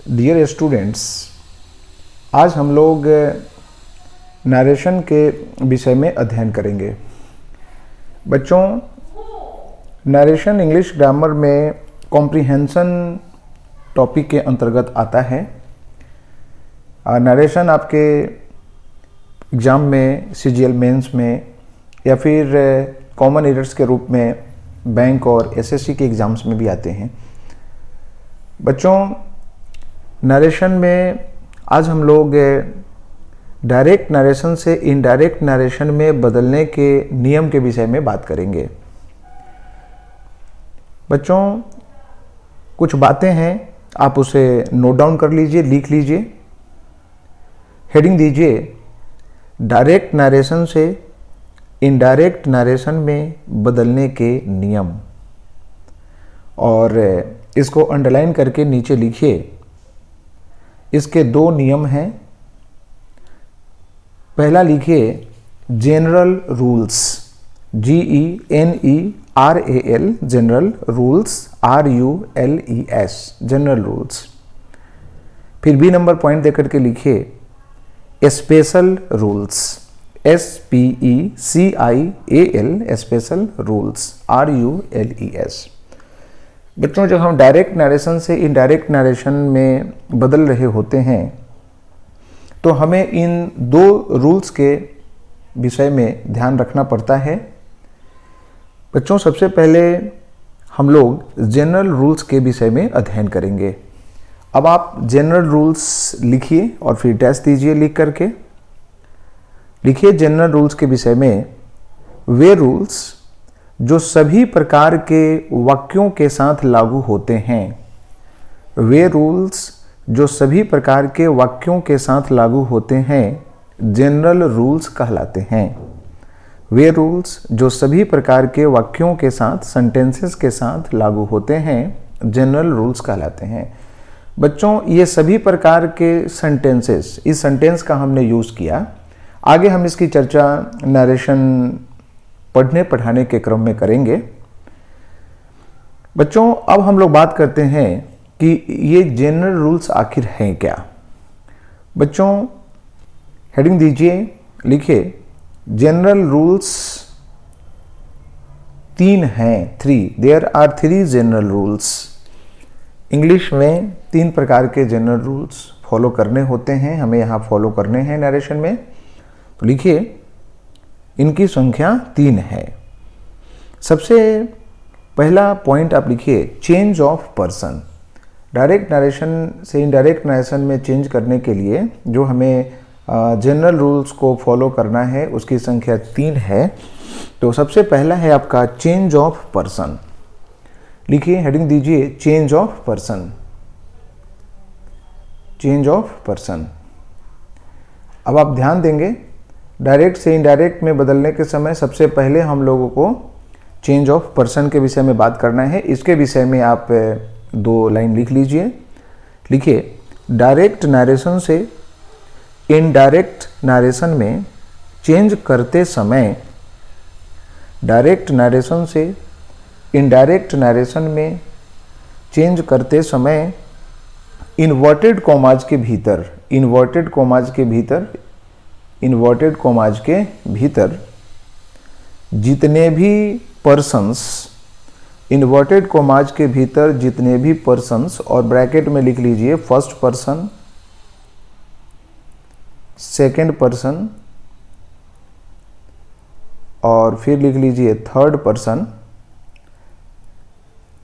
Dear students, आज हम लोग नरेशन के विषय में अध्ययन करेंगे। बच्चों, नरेशन इंग्लिश ग्रामर में कॉम्प्रिहेंशन टॉपिक के अंतर्गत आता है। नरेशन आपके एग्ज़ाम में, सीजीएल मेंस में या फिर कॉमन एरर्स के रूप में बैंक और एसएससी के एग्ज़ाम्स में भी आते हैं। बच्चों, नरेशन में आज हम लोग डायरेक्ट नरेशन से इनडायरेक्ट नरेशन में बदलने के नियम के विषय में बात करेंगे। बच्चों, कुछ बातें हैं, आप उसे नोट डाउन कर लीजिए, लिख लीजिए। हेडिंग दीजिए डायरेक्ट नरेशन से इनडायरेक्ट नरेशन में बदलने के नियम, और इसको अंडरलाइन करके नीचे लिखिए। इसके दो नियम हैं। पहला लिखिए general rules, GENERAL, general rules, RULES, general rules. फिर बी नंबर पॉइंट देकर के लिखिए special rules, SPECIAL, special rules, RULES। बच्चों, जब हम डायरेक्ट नरेशन से इनडायरेक्ट नरेशन में बदल रहे होते हैं तो हमें इन दो रूल्स के विषय में ध्यान रखना पड़ता है। बच्चों, सबसे पहले हम लोग जनरल रूल्स के विषय में अध्ययन करेंगे। अब आप जनरल रूल्स लिखिए और फिर डैश दीजिए लिख करके। लिखिए जनरल रूल्स के विषय में वे रूल्स जो सभी प्रकार के वाक्यों के साथ लागू होते हैं। वे रूल्स जो सभी प्रकार के वाक्यों के साथ लागू होते हैं जनरल रूल्स कहलाते हैं। वे रूल्स जो सभी प्रकार के वाक्यों के साथ, सेंटेंसेस के साथ लागू होते हैं जनरल रूल्स कहलाते हैं। बच्चों, ये सभी प्रकार के सेंटेंसेस, इस सेंटेंस का हमने यूज़ किया। आगे हम इसकी चर्चा नरेशन पढ़ने पढ़ाने के क्रम में करेंगे। बच्चों, अब हम लोग बात करते हैं कि ये जनरल रूल्स आखिर हैं क्या। बच्चों, हेडिंग दीजिए, लिखिए जनरल रूल्स तीन हैं, 3। There are 3 general rules. English में 3 प्रकार के जनरल रूल्स फॉलो करने होते हैं, हमें यहाँ फॉलो करने हैं नरेशन में। तो लिखिए इनकी संख्या 3 है। सबसे पहला पॉइंट आप लिखिए change of person. Direct narration से इनडायरेक्ट नरेशन में चेंज करने के लिए जो हमें जनरल रूल्स को फॉलो करना है उसकी संख्या 3 है। तो सबसे पहला है आपका चेंज ऑफ पर्सन। लिखिए, हेडिंग दीजिए change of person, change of person. अब आप ध्यान देंगे, डायरेक्ट से इनडायरेक्ट में बदलने के समय सबसे पहले हम लोगों को चेंज ऑफ पर्सन के विषय में बात करना है। इसके विषय में आप 2 लाइन लिख लीजिए। लिखिए डायरेक्ट नरेशन से इनडायरेक्ट नरेशन में चेंज करते समय, डायरेक्ट नरेशन से इनडायरेक्ट नरेशन में चेंज करते समय इन्वर्टेड कॉमाज के भीतर, इन्वर्टेड कॉमाज के भीतर, इन्वर्टेड कॉमाज के भीतर जितने भी पर्सन्स, इन्वर्टेड कॉमाज के भीतर जितने भी पर्सन्स, और ब्रैकेट में लिख लीजिए फर्स्ट पर्सन, सेकंड पर्सन, और फिर लिख लीजिए थर्ड पर्सन,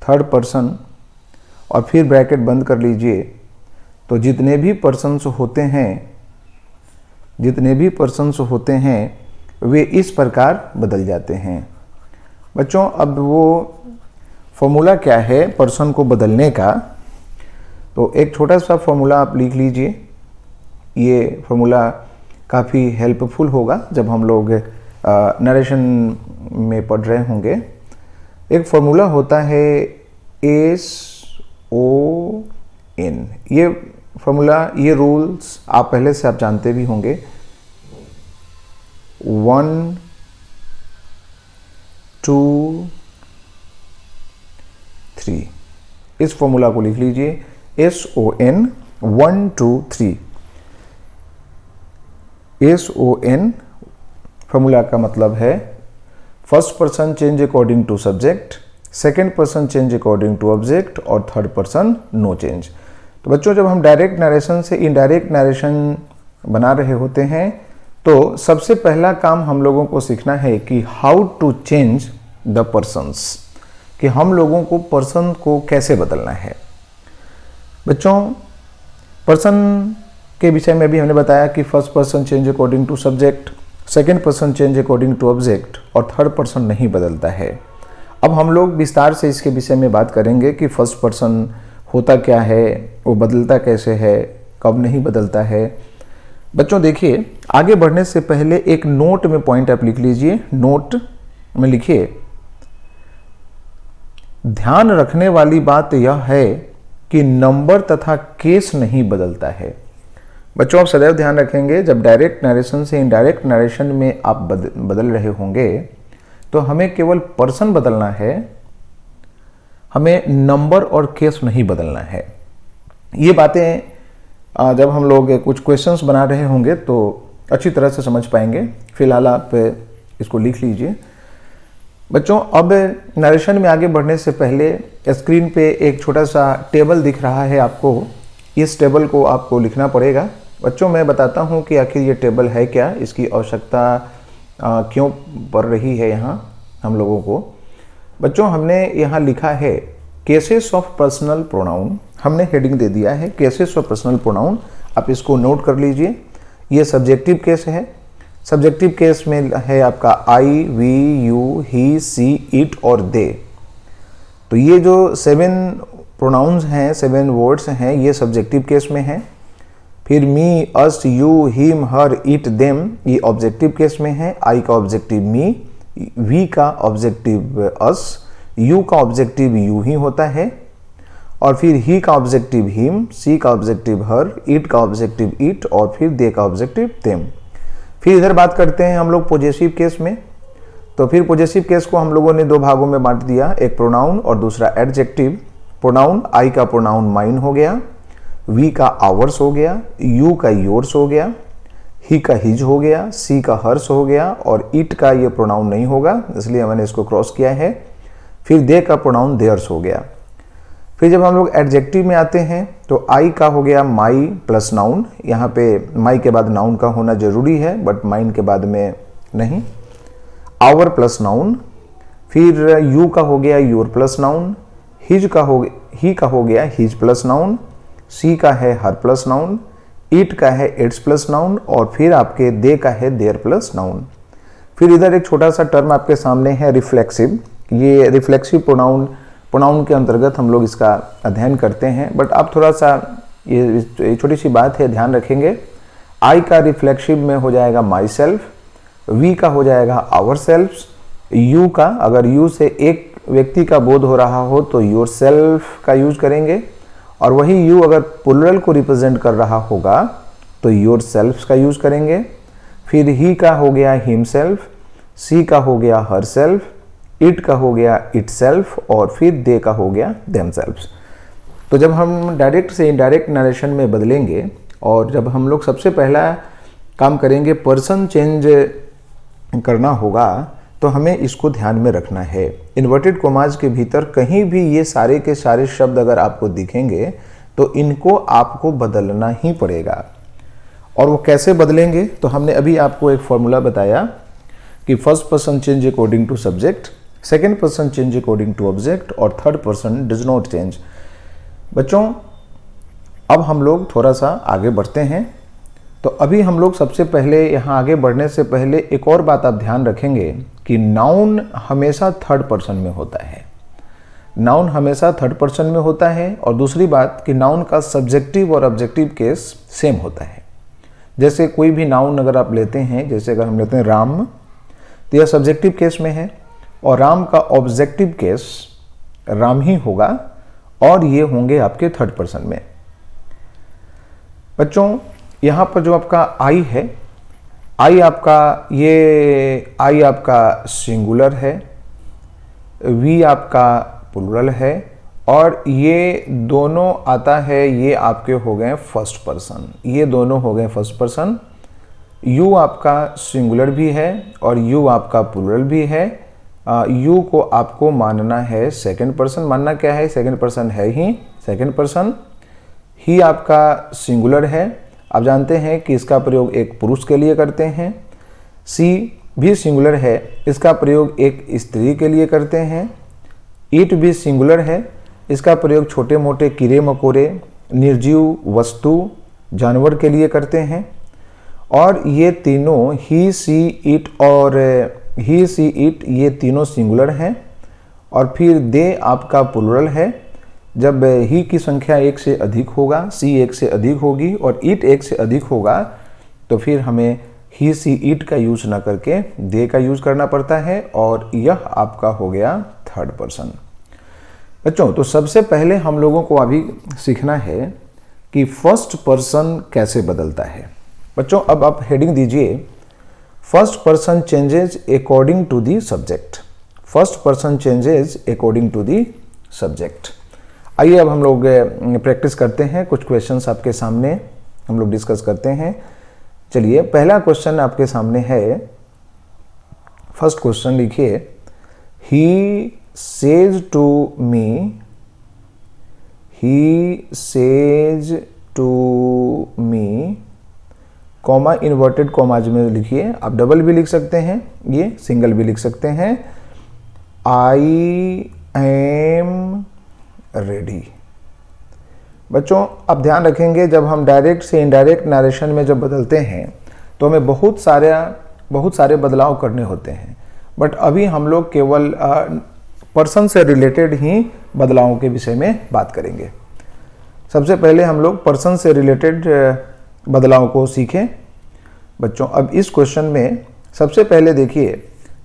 थर्ड पर्सन, और फिर ब्रैकेट बंद कर लीजिए। तो जितने भी पर्सन्स होते हैं, जितने भी पर्सन्स होते हैं वे इस प्रकार बदल जाते हैं। बच्चों, अब वो फॉर्मूला क्या है पर्सन को बदलने का, तो एक छोटा सा फॉर्मूला आप लिख लीजिए। ये फॉर्मूला काफ़ी हेल्पफुल होगा जब हम लोग नरेशन में पढ़ रहे होंगे। एक फॉर्मूला होता है SON। ये फॉर्मूला, ये रूल्स आप पहले से आप जानते भी होंगे। 1 2 3, इस फॉर्मूला को लिख लीजिए SON 1 2 3। SON फॉर्मूला का मतलब है first person change according to subject, second person change according to object और थर्ड पर्सन नो चेंज। तो बच्चों जब हम डायरेक्ट नरेशन से इनडायरेक्ट नरेशन बना रहे होते हैं तो सबसे पहला काम हम लोगों को सीखना है कि how to change the persons, कि हम लोगों को पर्सन को कैसे बदलना है। बच्चों पर्सन के विषय में भी हमने बताया कि first person change according to subject, second person change according to object और थर्ड पर्सन नहीं बदलता है। अब हम लोग विस्तार से इसके विषय में बात करेंगे कि फर्स्ट पर्सन होता क्या है, वो बदलता कैसे है, कब नहीं बदलता है। बच्चों देखिए, आगे बढ़ने से पहले एक नोट में पॉइंट आप लिख लीजिए। नोट में लिखिए, ध्यान रखने वाली बात यह है कि नंबर तथा केस नहीं बदलता है। बच्चों आप सदैव ध्यान रखेंगे, जब डायरेक्ट नरेशन से इनडायरेक्ट नरेशन में आप बदल रहे होंगे तो हमें केवल पर्सन बदलना है, हमें नंबर और केस नहीं बदलना है। ये बातें जब हम लोग कुछ क्वेश्चंस बना रहे होंगे तो अच्छी तरह से समझ पाएंगे। फिलहाल आप इसको लिख लीजिए। बच्चों अब नरेशन में आगे बढ़ने से पहले स्क्रीन पे एक छोटा सा टेबल दिख रहा है आपको, इस टेबल को आपको लिखना पड़ेगा। बच्चों मैं बताता हूँ कि आखिर ये टेबल है क्या, इसकी आवश्यकता क्यों पड़ रही है यहाँ हम लोगों को। बच्चों हमने यहाँ लिखा है केसेस ऑफ पर्सनल प्रोनाउन, हमने हेडिंग दे दिया है केसेस ऑफ पर्सनल प्रोनाउन। आप इसको नोट कर लीजिए। ये सब्जेक्टिव केस है। सब्जेक्टिव केस में है आपका I, we, you, he, she, it और दे। तो ये जो 7 प्रोनाउंस हैं, 7 वर्ड्स हैं, ये सब्जेक्टिव केस में हैं। फिर me, us, you, him, her, it, them, ये ऑब्जेक्टिव केस में है। आई का ऑब्जेक्टिव मी, वी का ऑब्जेक्टिव अस, यू का ऑब्जेक्टिव यू ही होता है, और फिर ही का ऑब्जेक्टिव हिम, सी का ऑब्जेक्टिव हर, इट का ऑब्जेक्टिव इट और फिर दे का ऑब्जेक्टिव देम। फिर इधर बात करते हैं हम लोग पॉजेसिव केस में। तो फिर पॉजेसिव केस को हम लोगों ने 2 भागों में बांट दिया, एक प्रोनाउन और दूसरा एडजेक्टिव। प्रोनाउन आई का प्रोनाउन माइन हो गया, वी का आवर्स हो गया, यू का योर्स हो गया, ही का हिज हो गया, सी का हर्स हो गया और इट का ये प्रोनाउन नहीं होगा इसलिए मैंने इसको क्रॉस किया है। फिर दे का प्रोनाउन देयर्स हो गया। फिर जब हम लोग एडजेक्टिव में आते हैं तो आई का हो गया माई प्लस नाउन, यहाँ पे माई के बाद नाउन का होना जरूरी है बट माइन के बाद में नहीं। आवर प्लस नाउन, फिर यू का हो गया योर प्लस नाउन, ही का हो गया हिज प्लस नाउन, सी का है हर प्लस नाउन, इट का है इट्स प्लस नाउन और फिर आपके दे का है देयर प्लस नाउन। फिर इधर एक छोटा सा टर्म आपके सामने है रिफ्लेक्सिव। ये रिफ्लेक्सिव प्रोनाउन के अंतर्गत हम लोग इसका अध्ययन करते हैं, बट आप थोड़ा सा ये छोटी सी बात है ध्यान रखेंगे। आई का रिफ्लेक्सिव में हो जाएगा माई सेल्फ, वी का हो जाएगा आवर सेल्फ्स, यू का अगर यू से एक व्यक्ति का बोध हो रहा हो तो योर सेल्फ का यूज करेंगे, और वही यू अगर प्लुरल को रिप्रेजेंट कर रहा होगा तो योर सेल्फ का यूज करेंगे। फिर ही का हो गया हिम सेल्फ, सी का हो गया हर सेल्फ, इट का हो गया इट सेल्फ और फिर दे का हो गया देम सेल्फ्स। तो जब हम डायरेक्ट से इनडायरेक्ट नरेशन में बदलेंगे और जब हम लोग सबसे पहला काम करेंगे पर्सन चेंज करना होगा तो हमें इसको ध्यान में रखना है। इन्वर्टेड कोमाज के भीतर कहीं भी ये सारे के सारे शब्द अगर आपको दिखेंगे तो इनको आपको बदलना ही पड़ेगा। और वो कैसे बदलेंगे, तो हमने अभी आपको एक फॉर्मूला बताया कि first person change according to subject, second person change according to object और third person does not change. बच्चों अब हम लोग थोड़ा सा आगे बढ़ते हैं। तो अभी हम लोग सबसे पहले यहाँ आगे बढ़ने से पहले एक और बात आप ध्यान रखेंगे कि नाउन हमेशा थर्ड पर्सन में होता है। नाउन हमेशा थर्ड पर्सन में होता है। और दूसरी बात कि नाउन का सब्जेक्टिव और ऑब्जेक्टिव केस सेम होता है। जैसे कोई भी नाउन अगर आप लेते हैं, जैसे अगर हम लेते हैं राम, तो यह सब्जेक्टिव केस में है और राम का ऑब्जेक्टिव केस राम ही होगा और ये होंगे आपके थर्ड पर्सन में। बच्चों यहाँ पर जो आपका आई है, आई आपका सिंगुलर है, वी आपका प्लुरल है और ये दोनों आता है, ये आपके हो गए फर्स्ट पर्सन, ये दोनों हो गए फर्स्ट पर्सन। यू आपका सिंगुलर भी है और यू आपका प्लूरल भी है। यू को आपको मानना है सेकंड पर्सन। मानना क्या है, सेकंड पर्सन है ही सेकंड पर्सन। ही आपका सिंगुलर है, आप जानते हैं कि इसका प्रयोग एक पुरुष के लिए करते हैं। सी भी सिंगुलर है, इसका प्रयोग एक स्त्री के लिए करते हैं। ईट भी सिंगुलर है, इसका प्रयोग छोटे मोटे कीड़े मकोड़े, निर्जीव वस्तु, जानवर के लिए करते हैं। और ये तीनों ही, सी, इट और ही, सी, इट, ये तीनों सिंगुलर हैं। और फिर दे आपका प्लूरल है। जब ही की संख्या एक से अधिक होगा, सी एक से अधिक होगी और इट एक से अधिक होगा, तो फिर हमें ही, सी, इट का यूज ना करके दे का यूज करना पड़ता है और यह आपका हो गया थर्ड पर्सन। बच्चों, तो सबसे पहले हम लोगों को अभी सीखना है कि फर्स्ट पर्सन कैसे बदलता है। बच्चों, अब आप हेडिंग दीजिए, first person changes according to the subject. First person changes according to the subject. आइए अब हम लोग प्रैक्टिस करते हैं। कुछ क्वेश्चंस आपके सामने हम लोग डिस्कस करते हैं। चलिए, पहला क्वेश्चन आपके सामने है। फर्स्ट क्वेश्चन लिखिए, he says to me, he says to me, comma inverted commas में लिखिए। आप डबल भी लिख सकते हैं, ये सिंगल भी लिख सकते हैं। I am ready. बच्चों, आप ध्यान रखेंगे, जब हम डायरेक्ट से इनडायरेक्ट नरेशन में जब बदलते हैं तो हमें बहुत सारे बदलाव करने होते हैं। बट अभी हम लोग केवल पर्सन से रिलेटेड ही बदलावों के विषय में बात करेंगे। सबसे पहले हम लोग पर्सन से रिलेटेड बदलाव को सीखें। बच्चों, अब इस क्वेश्चन में सबसे पहले देखिए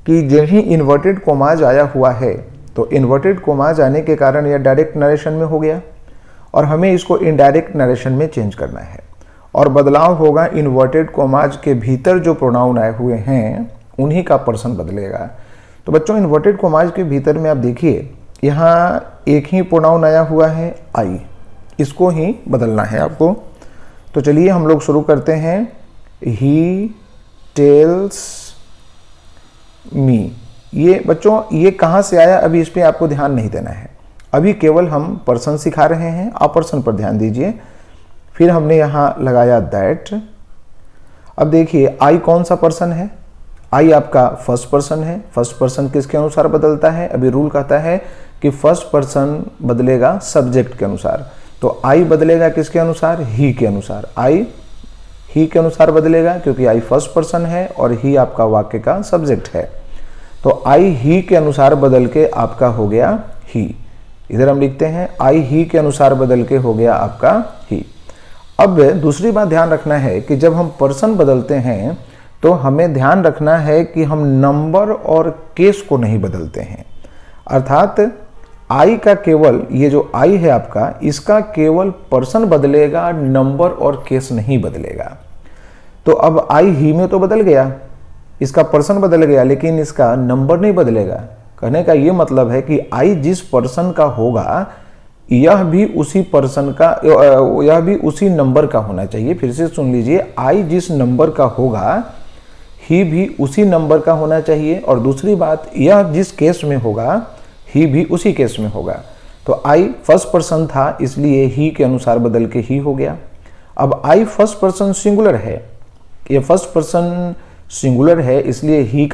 कि जब ही इन्वर्टेड कोमाज आया हुआ है, तो इन्वर्टेड कोमाज आने के कारण यह डायरेक्ट नरेशन में हो गया और हमें इसको इनडायरेक्ट नरेशन में चेंज करना है। और बदलाव होगा इन्वर्टेड कोमाज के भीतर जो प्रोनाउन आए हुए हैं उन्हीं का पर्सन बदलेगा। तो बच्चों, इन्वर्टेड कोमाज के भीतर में आप देखिए, यहाँ एक ही प्रोनाउन आया हुआ है आई, इसको ही बदलना है आपको। तो चलिए हम लोग शुरू करते हैं। He tells me. ये बच्चों, ये कहाँ से आया, अभी इस पर आपको ध्यान नहीं देना है। अभी केवल हम पर्सन सिखा रहे हैं, आप पर्सन पर ध्यान दीजिए। फिर हमने यहाँ लगाया दैट। अब देखिए, आई कौन सा पर्सन है, आई आपका फर्स्ट पर्सन है। फर्स्ट पर्सन किसके अनुसार बदलता है, अभी रूल कहता है कि फर्स्ट पर्सन बदलेगा सब्जेक्ट के अनुसार। तो आई बदलेगा किसके अनुसार, ही के अनुसार। आई ही के अनुसार बदलेगा क्योंकि आई फर्स्ट पर्सन है और ही आपका वाक्य का सब्जेक्ट है। तो आई ही के अनुसार बदल के आपका हो गया ही। इधर हम लिखते हैं आई ही के अनुसार बदल के हो गया आपका ही। अब दूसरी बात ध्यान रखना है कि जब हम पर्सन बदलते हैं तो हमें ध्यान रखना है कि हम नंबर और केस को नहीं बदलते हैं। अर्थात आई का केवल, ये जो आई है आपका, इसका केवल पर्सन बदलेगा, नंबर और केस नहीं बदलेगा। तो अब आई ही में तो बदल गया, इसका पर्सन बदल गया, लेकिन इसका नंबर नहीं बदलेगा। कहने का ये मतलब है कि आई जिस पर्सन का होगा यह भी उसी पर्सन का, यह भी उसी नंबर का होना चाहिए। फिर से सुन लीजिए, आई जिस नंबर का होगा ही भी उसी नंबर का होना चाहिए। और दूसरी बात, यह जिस केस में होगा ही भी उसी केस में होगा। तो आई फर्स्ट पर्सन था, इसलिए ही के अनुसार बदल के ही हो गया। अब आई फर्स्ट पर्सन सिंगुलर है, ये फर्स्ट पर्सन सिंगुलर है, इसलिए ही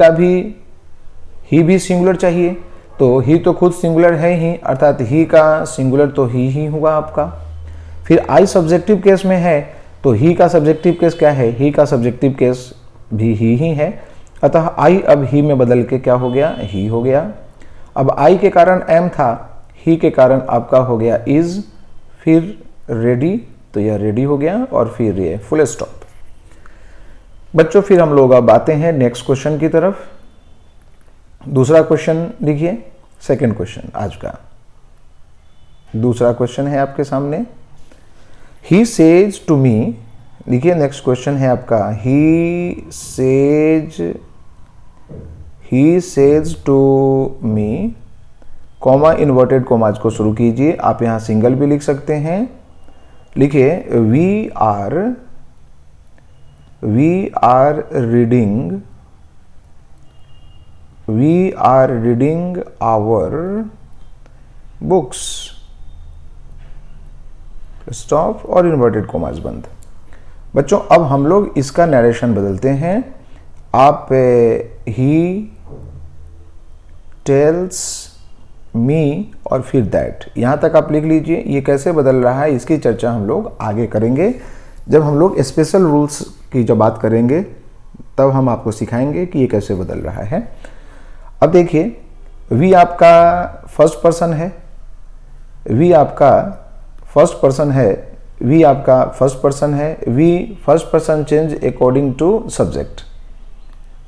भी सिंगुलर चाहिए। तो ही तो खुद सिंगुलर है ही, अर्थात ही का सिंगुलर तो ही हुआ आपका। फिर आई सब्जेक्टिव केस में है, तो ही का सब्जेक्टिव केस क्या है, ही का सब्जेक्टिव केस भी ही है। अतः आई अब ही में बदल के क्या हो गया, ही हो गया। अब आई के कारण एम था, ही के कारण आपका हो गया इज, फिर रेडी, तो यह रेडी हो गया और फिर ये फुल स्टॉप। बच्चों, फिर हम लोग अब आते हैं नेक्स्ट क्वेश्चन की तरफ। दूसरा क्वेश्चन लिखिए, सेकंड क्वेश्चन आज का दूसरा क्वेश्चन है आपके सामने। ही सेज टू मी, लिखिए नेक्स्ट क्वेश्चन है आपका, he says to me comma inverted commas को शुरू कीजिए। आप यहाँ सिंगल भी लिख सकते हैं। लिखिए we are reading our books, stop और इन्वर्टेड कॉमाज बंद। बच्चों अब हम लोग इसका नरेशन बदलते हैं। आप ही टेल्स मी और फिर दैट, यहाँ तक आप लिख लीजिए। ये कैसे बदल रहा है इसकी चर्चा हम लोग आगे करेंगे। जब हम लोग स्पेशल रूल्स की जब बात करेंगे तब हम आपको सिखाएंगे कि ये कैसे बदल रहा है। अब देखिए वी आपका फर्स्ट पर्सन है, वी फर्स्ट पर्सन है। We first person change according to subject,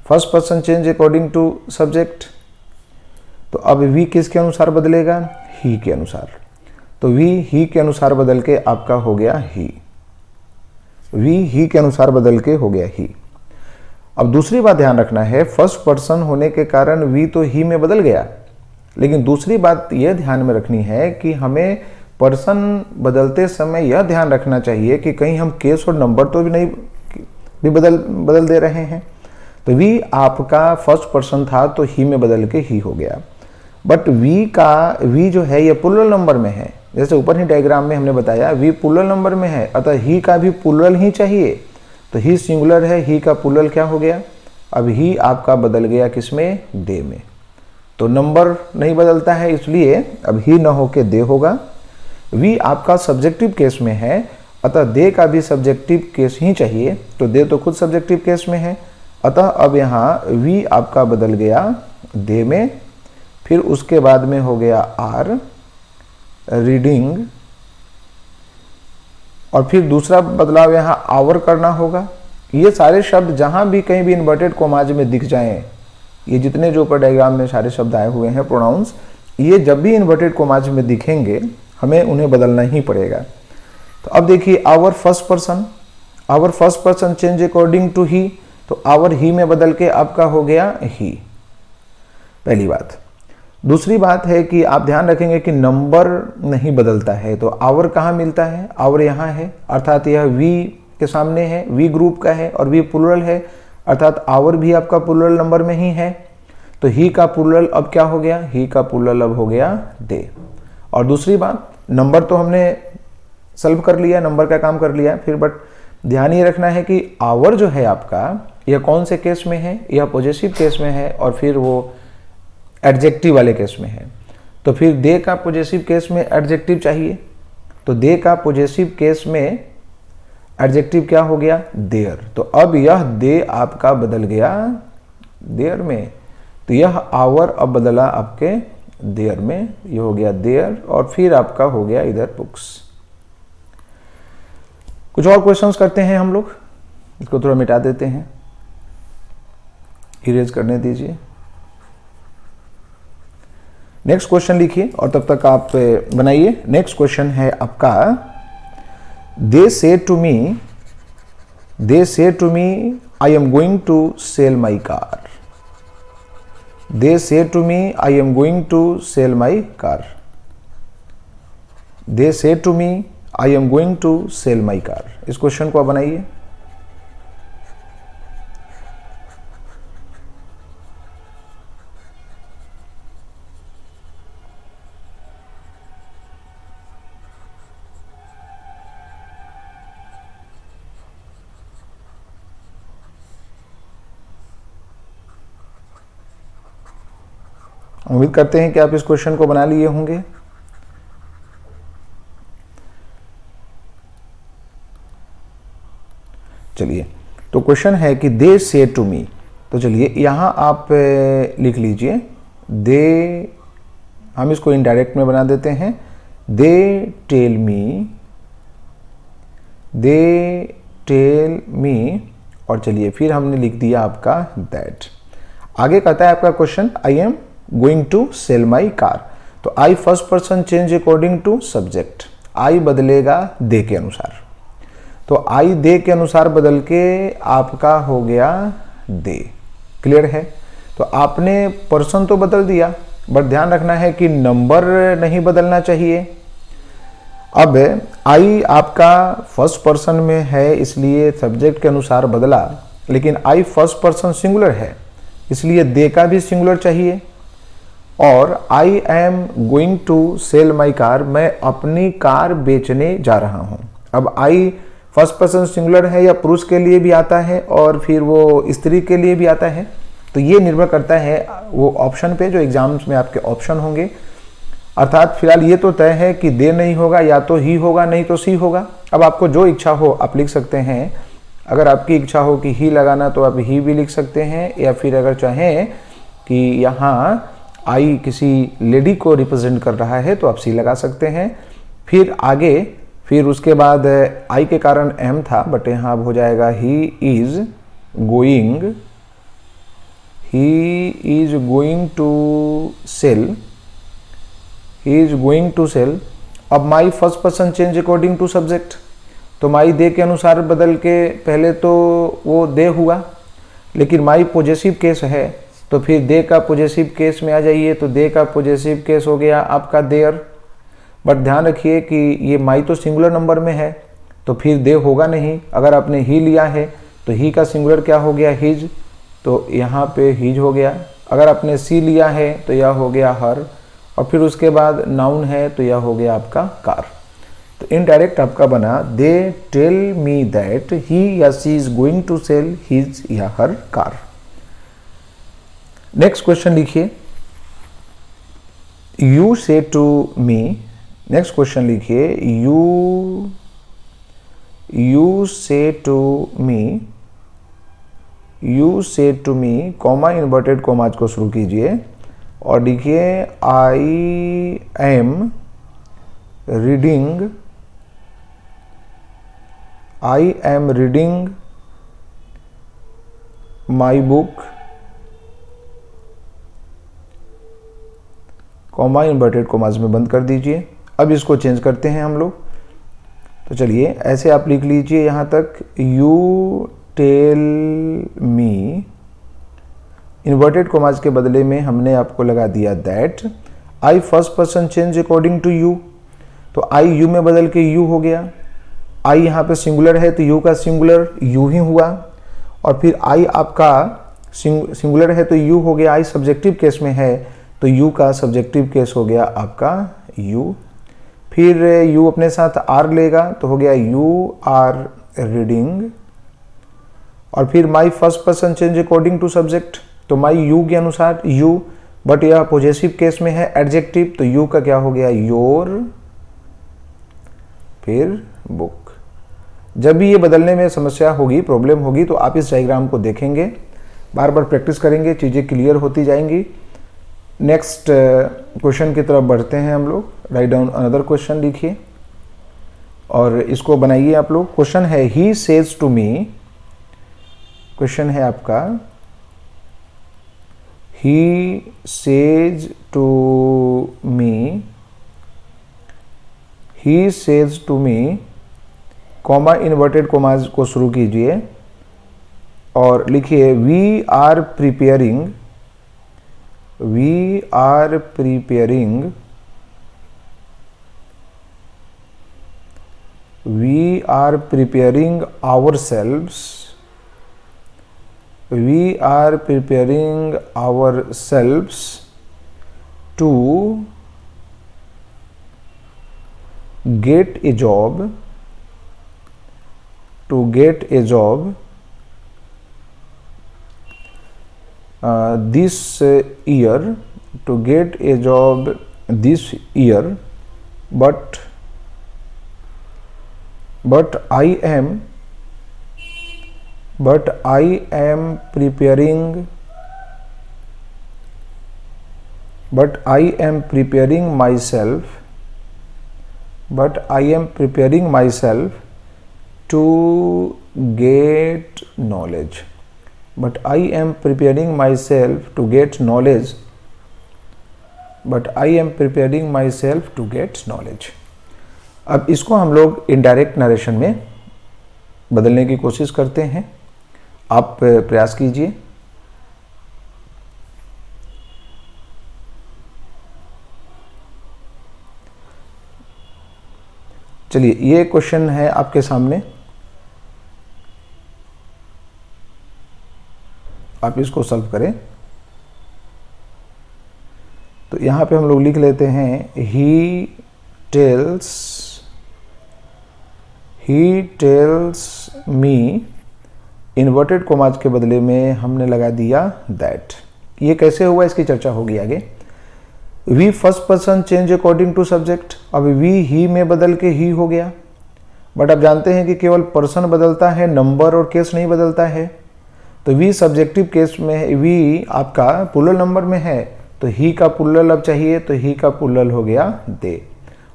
first person change according to subject. तो अब वी किसके अनुसार बदलेगा? ही के अनुसार। तो वी ही के अनुसार बदल के आपका हो गया ही, वी ही के अनुसार बदल के हो गया ही। अब दूसरी बात ध्यान रखना है, फर्स्ट पर्सन होने के कारण वी तो ही में बदल गया, लेकिन दूसरी बात यह ध्यान में रखनी है कि हमें पर्सन बदलते समय यह ध्यान रखना चाहिए कि कहीं हम केस और नंबर तो भी नहीं भी बदल दे रहे हैं। तो वी आपका फर्स्ट पर्सन था तो ही में बदल के ही हो गया, बट वी जो है ये प्लूरल नंबर में है। जैसे ऊपर ही डायग्राम में हमने बताया वी प्लूरल नंबर में है, अतः ही का भी प्लूरल ही चाहिए। तो ही सिंगुलर है, ही का प्लूरल क्या हो गया? अब ही आपका बदल गया किसमें? दे में। तो नंबर नहीं बदलता है इसलिए अब ही न होके दे होगा। वी आपका सब्जेक्टिव केस में है, अतः दे का भी सब्जेक्टिव केस ही चाहिए। तो दे तो खुद सब्जेक्टिव केस में है, अतः अब यहाँ वी आपका बदल गया दे में। फिर उसके बाद में हो गया आर रीडिंग, और फिर दूसरा बदलाव यहाँ आवर करना होगा। ये सारे शब्द जहाँ भी कहीं भी इन्वर्टेड कॉमाज में दिख जाएं, ये जितने जो ऊपर डायग्राम में सारे शब्द आए हुए हैं प्रोनाउंस, ये जब भी इन्वर्टेड कॉमाज में दिखेंगे हमें उन्हें बदलना ही पड़ेगा। तो अब देखिए our first person change according to he, तो आवर ही में बदल के आपका हो गया ही, पहली बात। दूसरी बात है कि आप ध्यान रखेंगे कि नंबर नहीं बदलता है। तो आवर कहाँ मिलता है? आवर यहाँ है, अर्थात यह वी के सामने है, वी ग्रुप का है और वी प्लूरल है, अर्थात आवर भी आपका प्लूरल नंबर में ही है। तो ही का प्लूरल अब क्या हो गया? ही का प्लूरल अब हो गया दे। और दूसरी बात, नंबर तो हमने सॉल्व कर लिया, नंबर का काम कर लिया फिर, बट ध्यान ये रखना है कि आवर जो है आपका यह कौन से केस में है? यह पॉजेसिव केस में है और फिर वो एडजेक्टिव वाले केस में है। तो फिर दे का पॉजेसिव केस में एडजेक्टिव चाहिए। तो दे का पॉजेसिव केस में एडजेक्टिव क्या हो गया? देयर। तो अब यह दे आपका बदल गया देयर में। तो यह आवर अब बदला आपके देयर में, ये हो गया देयर, और फिर आपका हो गया इधर बुक्स। कुछ और क्वेश्चंस करते हैं हम लोग, इसको थोड़ा मिटा देते हैं, इरेज करने दीजिए। नेक्स्ट क्वेश्चन लिखिए और तब तक आप बनाइए। नेक्स्ट क्वेश्चन है आपका, they say to me I am going to sell my car. They say to me I am going to sell my car. They say to me I am going to sell my car. इस question को आप बनाइए। उम्मीद करते हैं कि आप इस क्वेश्चन को बना लिए होंगे। चलिए, तो क्वेश्चन है कि दे से टू मी। तो चलिए यहां आप लिख लीजिए दे, हम इसको इनडायरेक्ट में बना देते हैं। दे टेल मी, और चलिए फिर हमने लिख दिया आपका दैट। आगे कहता है आपका question, I am going to sell my car. तो I first person change according to subject. I बदलेगा दे के अनुसार। तो आई दे के अनुसार बदल के आपका हो गया दे। क्लियर है? तो आपने पर्सन तो बदल दिया, बट ध्यान रखना है कि नंबर नहीं बदलना चाहिए। अब आई आपका फर्स्ट पर्सन में है इसलिए सब्जेक्ट के अनुसार बदला, लेकिन आई फर्स्ट पर्सन सिंगुलर है इसलिए दे का भी सिंगुलर चाहिए। और I am going to sell my car, मैं अपनी कार बेचने जा रहा हूं। अब आई फर्स्ट पर्सन सिंगुलर है या पुरुष के लिए भी आता है और फिर वो स्त्री के लिए भी आता है, तो ये निर्भर करता है वो ऑप्शन पे जो एग्जाम्स में आपके ऑप्शन होंगे। अर्थात फिलहाल ये तो तय है कि दे नहीं होगा, या तो ही होगा नहीं तो सी होगा। अब आपको जो इच्छा हो आप लिख सकते हैं। अगर आपकी इच्छा हो कि ही लगाना तो आप ही भी लिख सकते हैं, या फिर अगर चाहें कि यहाँ आई किसी लेडी को रिप्रेजेंट कर रहा है तो आप सी लगा सकते हैं। फिर आगे फिर उसके बाद आई के कारण एम था, बट यहाँ अब हो जाएगा he is going to sell, he is going to sell. अब my first person change according to subject, तो माई दे के अनुसार बदल के पहले तो वो दे हुआ, लेकिन माई पॉजेसिव केस है तो फिर दे का पॉजेसिव केस में आ जाइए, तो दे का पॉजेसिव केस हो गया आपका देयर। बट ध्यान रखिए कि ये माई तो सिंगुलर नंबर में है तो फिर दे होगा नहीं। अगर आपने ही लिया है तो ही का सिंगुलर क्या हो गया, हिज, तो यहाँ पे हिज हो गया। अगर आपने सी लिया है तो यह हो गया हर, और फिर उसके बाद नाउन है तो यह हो गया आपका कार। तो इनडायरेक्ट आपका बना they tell me that he या she is going to sell his या हर कार। नेक्स्ट क्वेश्चन लिखिए, you say to me. Next question लिखिए, you say to me, comma inverted commas को शुरू कीजिए और लिखिए I am reading my book, comma inverted commas में बंद कर दीजिए। अब इसको चेंज करते हैं हम लोग। तो चलिए ऐसे आप लिख लीजिए यहाँ तक, you tell me, inverted commas के बदले में हमने आपको लगा दिया that. I first person change according to you, तो आई यू में बदल के यू हो गया। आई यहाँ पे सिंगुलर है तो यू का सिंगुलर यू ही हुआ, और फिर आई आपका सिंगुलर है तो यू हो गया। आई सब्जेक्टिव केस में है तो यू का सब्जेक्टिव केस हो गया आपका यू। फिर यू अपने साथ आर लेगा तो हो गया यू आर रीडिंग, और फिर my first person change according to subject, तो माई यू के अनुसार यू, बट यह पॉजेसिव केस में है एडजेक्टिव, तो यू का क्या हो गया योर, फिर बुक। जब भी ये बदलने में समस्या होगी, प्रॉब्लम होगी, तो आप इस डायग्राम को देखेंगे, बार बार प्रैक्टिस करेंगे, चीज़ें क्लियर होती जाएंगी। नेक्स्ट क्वेश्चन की तरफ बढ़ते हैं हम लोग। राइट डाउन अनदर क्वेश्चन लिखिए और इसको बनाइए आप लोग। क्वेश्चन है he says to me, question है आपका he says to me, comma inverted commas को शुरू कीजिए और लिखिए we are preparing ourselves to get a job this year, but I am preparing myself to get knowledge. But I am preparing myself to get knowledge. अब इसको हम लोग indirect narration में बदलने की कोशिश करते हैं। आप प्रयास कीजिए। चलिए ये क्वेश्चन है आपके सामने, आप इसको सॉल्व करें। तो यहाँ पे हम लोग लिख लेते हैं he tells me, inverted commas के बदले में हमने लगा दिया दैट। ये कैसे हुआ इसकी चर्चा होगी आगे। We first person change according to subject, अब वी ही में बदल के ही हो गया, बट आप जानते हैं कि केवल पर्सन बदलता है, नंबर और केस नहीं बदलता है। तो वी सब्जेक्टिव केस में है, वी आपका प्लूरल नंबर में है, तो ही का प्लूरल अब चाहिए, तो ही का प्लूरल हो गया दे।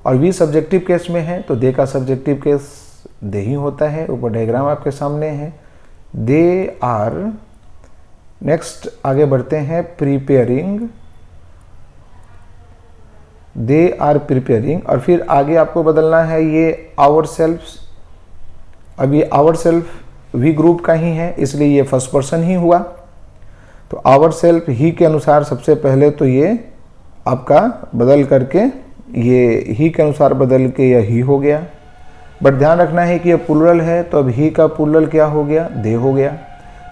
और वी सब्जेक्टिव केस में है तो दे का सब्जेक्टिव केस दे ही होता है। ऊपर डायग्राम आपके सामने है। दे आर, नेक्स्ट आगे बढ़ते हैं, प्रिपेयरिंग, दे आर प्रिपेयरिंग, और फिर आगे आपको बदलना है ये आवर सेल्फ्स। अब ये आवर सेल्फ वी ग्रुप का ही है, इसलिए ये फर्स्ट पर्सन ही हुआ। तो आवर सेल्फ ही के अनुसार सबसे पहले तो ये आपका बदल करके ये ही के अनुसार बदल के यह ही हो गया। बट ध्यान रखना है कि ये प्लूरल है, तो अब ही का प्लूरल क्या हो गया, दे हो गया।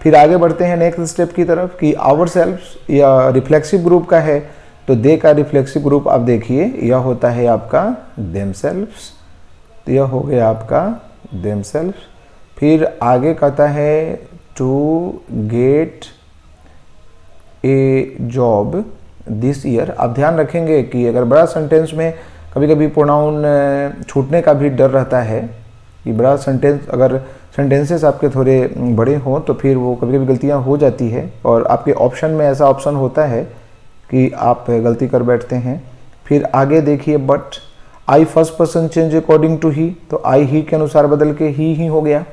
फिर आगे बढ़ते हैं नेक्स्ट स्टेप की तरफ कि आवर सेल्फ या रिफ्लेक्सिव ग्रुप का है, तो दे का रिफ्लेक्सिव ग्रुप आप देखिए यह होता है आपका देम सेल्फ्स, तो यह हो गया आपका देम सेल्फ। फिर आगे कहता है to get a job this year. आप ध्यान रखेंगे कि अगर बड़ा सेंटेंस में कभी कभी प्रोनाउन छूटने का भी डर रहता है कि बड़ा सेंटेंस, अगर सेंटेंसेस आपके थोड़े बड़े हों तो फिर वो कभी कभी गलतियां हो जाती है, और आपके ऑप्शन में ऐसा ऑप्शन होता है कि आप गलती कर बैठते हैं। फिर आगे देखिए but I first person change according to he, तो आई ही के अनुसार बदल के ही हो गया,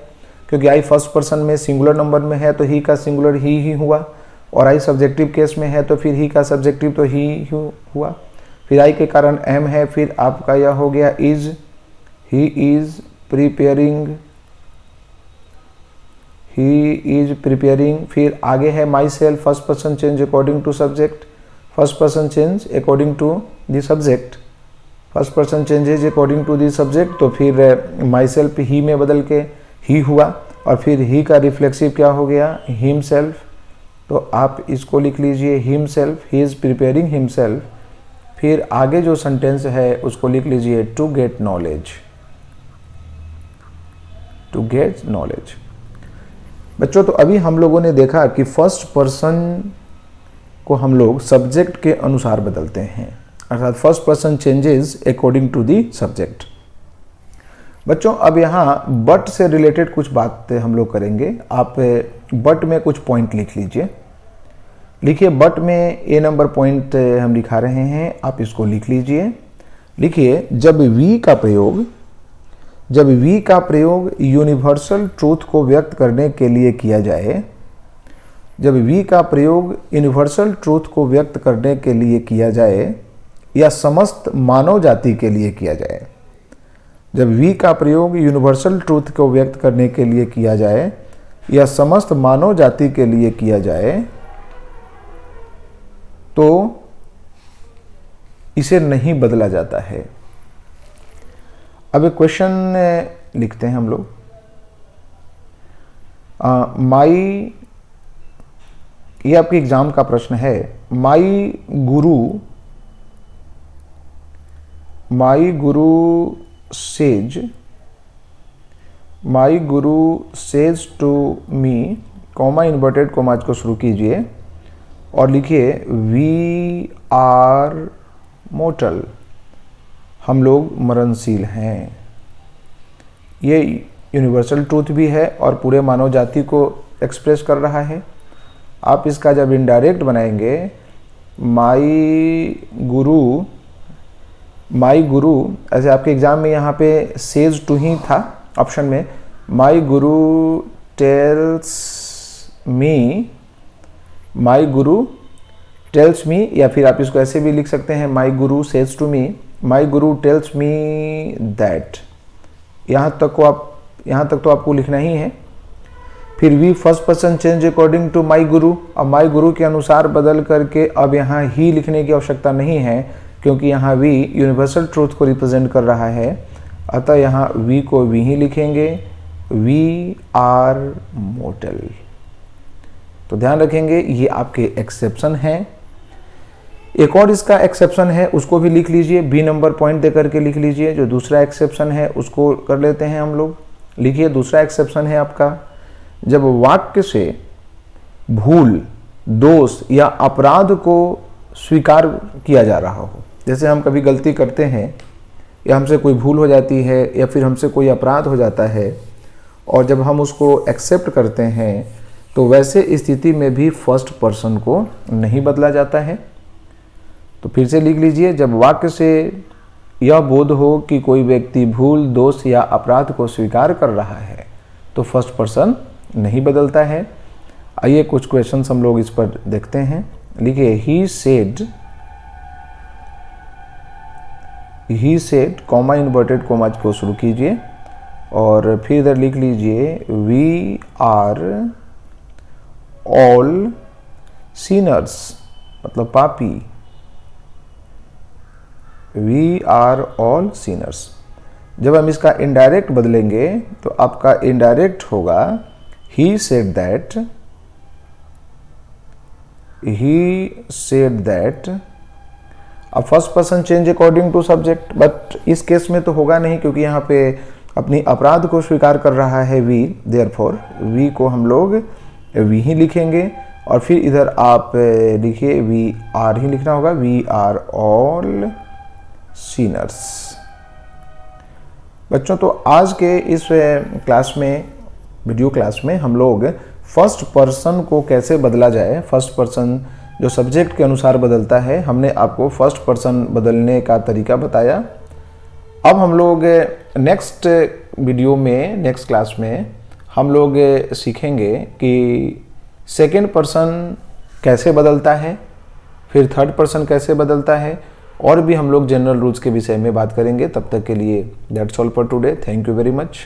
क्योंकि आई फर्स्ट पर्सन में सिंगुलर नंबर में है तो ही का सिंगुलर ही हुआ, और आई सब्जेक्टिव केस में है तो फिर ही का सब्जेक्टिव तो ही हुआ। फिर आई के कारण एम है, फिर आपका यह हो गया इज, ही इज प्रिपेयरिंग। फिर आगे है myself first person change according to subject, first person change according to the subject, first person changes according to the subject, तो फिर माई सेल्फ ही में बदल के ही हुआ, और फिर ही का रिफ्लेक्सिव क्या हो गया, हिम सेल्फ। तो आप इसको लिख लीजिए himself, he is preparing himself. फिर आगे जो सेंटेंस है उसको लिख लीजिए to get knowledge, to get knowledge. बच्चों तो अभी हम लोगों ने देखा कि फर्स्ट पर्सन को हम लोग सब्जेक्ट के अनुसार बदलते हैं, अर्थात first person changes according to the subject. बच्चों अब यहाँ बट से रिलेटेड कुछ बात हम लोग करेंगे। आप बट में कुछ पॉइंट लिख लीजिए। लिखिए बट में ए नंबर पॉइंट हम लिखा रहे हैं, आप इसको लिख लीजिए। लिखिए जब वी का प्रयोग यूनिवर्सल ट्रूथ को व्यक्त करने के लिए किया जाए, जब वी का प्रयोग यूनिवर्सल ट्रूथ को व्यक्त करने के लिए किया जाए या समस्त मानव जाति के लिए किया जाए, जब वी का प्रयोग यूनिवर्सल ट्रूथ को व्यक्त करने के लिए किया जाए या समस्त मानव जाति के लिए किया जाए, तो इसे नहीं बदला जाता है। अब एक क्वेश्चन लिखते हैं हम लोग। ये आपके एग्जाम का प्रश्न है। My guru says to me, comma inverted commas को शुरू कीजिए और लिखिए वी आर मोर्टल, हम लोग मरणशील हैं। ये यूनिवर्सल ट्रूथ भी है और पूरे मानव जाति को एक्सप्रेस कर रहा है। आप इसका जब इनडायरेक्ट बनाएंगे, माई गुरु ऐसे आपके एग्जाम में यहाँ पे सेज टू ही था ऑप्शन में, माई गुरु टेल्स मी, या फिर आप इसको ऐसे भी लिख सकते हैं माई guru says to me, my Guru tells me that. यहाँ तक तो आपको लिखना ही है। फिर we first person change according to my guru, अब माई गुरु के अनुसार बदल करके अब यहाँ ही लिखने की आवश्यकता नहीं है, क्योंकि यहाँ वी यूनिवर्सल ट्रूथ को रिप्रेजेंट कर रहा है। अतः यहाँ वी को वी ही लिखेंगे, वी आर मोटल। तो ध्यान रखेंगे ये आपके एक्सेप्शन हैं। एक और इसका एक्सेप्शन है, उसको भी लिख लीजिए, बी नंबर पॉइंट दे करके लिख लीजिए। जो दूसरा एक्सेप्शन है उसको कर लेते हैं हम लोग। लिखिए, दूसरा एक्सेप्शन है आपका, जब वाक्य से भूल, दोष या अपराध को स्वीकार किया जा रहा हो। जैसे हम कभी गलती करते हैं या हमसे कोई भूल हो जाती है या फिर हमसे कोई अपराध हो जाता है, और जब हम उसको एक्सेप्ट करते हैं तो वैसे स्थिति में भी फर्स्ट पर्सन को नहीं बदला जाता है। तो फिर से लिख लीजिए, जब वाक्य से यह बोध हो कि कोई व्यक्ति भूल, दोष या अपराध को स्वीकार कर रहा है तो फर्स्ट पर्सन नहीं बदलता है। आइए कुछ क्वेश्चंस हम लोग इस पर देखते हैं। लिखिए, he said comma inverted commas को शुरू कीजिए और फिर इधर लिख लीजिए, वी आर ऑल सिनर्स, मतलब पापी। We are all sinners. जब हम इसका इनडायरेक्ट बदलेंगे तो आपका इनडायरेक्ट होगा, ही सेड दैट। अब first person change according to subject, but इस केस में तो होगा नहीं क्योंकि यहाँ पे अपनी अपराध को स्वीकार कर रहा है वी, देयरफॉर वी को हम लोग वी ही लिखेंगे। और फिर इधर आप लिखिए, वी आर ही लिखना होगा, वी आर ऑल सिनर्स। बच्चों, तो आज के इस क्लास में, वीडियो क्लास में, हम लोग फर्स्ट पर्सन को कैसे बदला जाए, फर्स्ट पर्सन जो सब्जेक्ट के अनुसार बदलता है, हमने आपको फर्स्ट पर्सन बदलने का तरीका बताया। अब हम लोग नेक्स्ट वीडियो में, नेक्स्ट क्लास में हम लोग सीखेंगे कि सेकेंड पर्सन कैसे बदलता है, फिर थर्ड पर्सन कैसे बदलता है, और भी हम लोग जनरल रूल्स के विषय में बात करेंगे। तब तक के लिए that's all for today. Thank you very much.